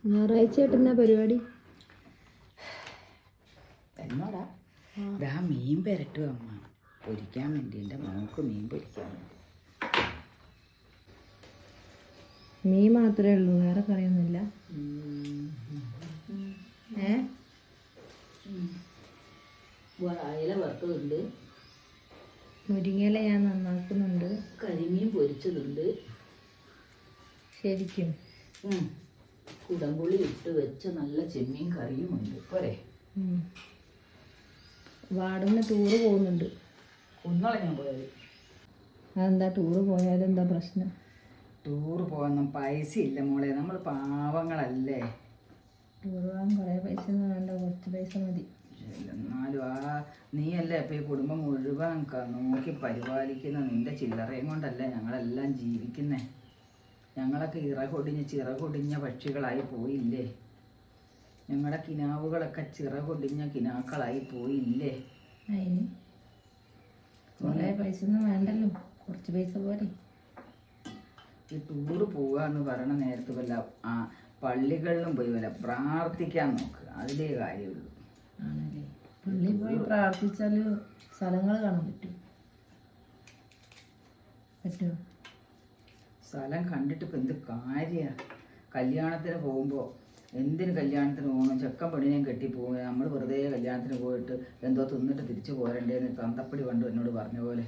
ഞായറാഴ്ചയായിട്ട് എന്നാ പരിപാടി? എന്നോടാ ഇതാ മീൻ പെരട്ടുക അമ്മ പൊരിക്കാൻ വേണ്ടി. എൻ്റെ മോൾക്ക് മീൻ പൊരിക്കാൻ വേണ്ടി. മീൻ മാത്രമേ ഉള്ളൂ, വേറെ കറിയൊന്നുമില്ല? അയല വറുത്തതുണ്ട്, മുരിങ്ങയില ഞാൻ നന്നാക്കുന്നുണ്ട്, കരിമീൻ പൊരിച്ചതുണ്ട്, ശരിക്കും കുടംപുളി ഇട്ട് വെച്ച നല്ല ചെമ്മീൻ കറിയും ഉണ്ട്. പോരെ? വാർഡിന് ടൂറ് പോകുന്നുണ്ട്. ഒന്നോളെ ഞാൻ പോയത്. അതെന്താ ടൂറ് പോയാലെന്താ പ്രശ്നം? ടൂറ് പോകാൻ പൈസ ഇല്ല മോളെ, നമ്മൾ പാവങ്ങളല്ലേ. ടൂർ പോകാൻ കുറേ പൈസ ഒന്നും വേണ്ട, കുറച്ച് പൈസ മതി. എന്നാലും നീയല്ലേ ഇപ്പം ഈ കുടുംബം മുഴുവൻ നോക്കി പരിപാലിക്കുന്ന. നിന്റെ ചില്ലറയും കൊണ്ടല്ലേ ഞങ്ങളെല്ലാം ജീവിക്കുന്നേ. ഞങ്ങളൊക്കെ ചിറകൊടിഞ്ഞ പക്ഷികളായി പോയില്ലേ? ഞങ്ങളുടെ കിനാവുകളൊക്കെ ചിറകൊടിഞ്ഞ കിനാക്കളായി പോയില്ലേ? അതിന് കുറേ പൈസ ഒന്നും വേണ്ടല്ലോ, കുറച്ച് പൈസ പോലെ. ഈ ടൂറ് പോവുക എന്ന് പറയണ നേരത്ത് വല്ല പള്ളികളിലും പോയി വല്ല പ്രാർത്ഥിക്കാൻ നോക്കുക, അതിലേ കാര്യമുള്ളൂ. ആണല്ലേ? പള്ളിയിൽ പോയി പ്രാർത്ഥിച്ചാൽ സ്ഥലങ്ങൾ കാണാൻ പറ്റുമോ? സ്ഥലം കണ്ടിട്ട് ഇപ്പം എന്ത് കാര്യമാണ്? കല്യാണത്തിന് പോകുമ്പോൾ എന്തിന് കല്യാണത്തിന് പോകണം? ചെക്കൻ പെണ്ണിനെയും കെട്ടി പോകുക. നമ്മൾ വെറുതെ കല്യാണത്തിന് പോയിട്ട് എന്തോ തിന്നിട്ട് തിരിച്ചു പോരണ്ടേന്ന് തന്തപ്പടി പണ്ട് എന്നോട് പറഞ്ഞ പോലെ.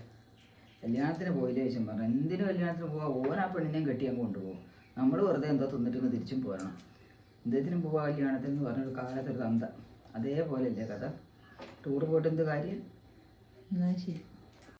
കല്യാണത്തിന് പോയില്ലേ ചോദിച്ചും പറഞ്ഞു. എന്തിനു കല്യാണത്തിന് പോവാ? ഓൻ ആ പെണ്ണിനെയും കെട്ടി അങ്ങ് കൊണ്ടുപോകും. നമ്മൾ വെറുതെ എന്തോ തിന്നിട്ട് തിരിച്ചും പോരണം. എന്തിനും പോവാ കല്യാണത്തിന് എന്ന് പറഞ്ഞൊരു കാലത്തൊരു തന്ത. അതേപോലെയല്ലേ കഥ? ടൂറ് പോയിട്ട് എന്ത് കാര്യം? എന്നാൽ ശരി.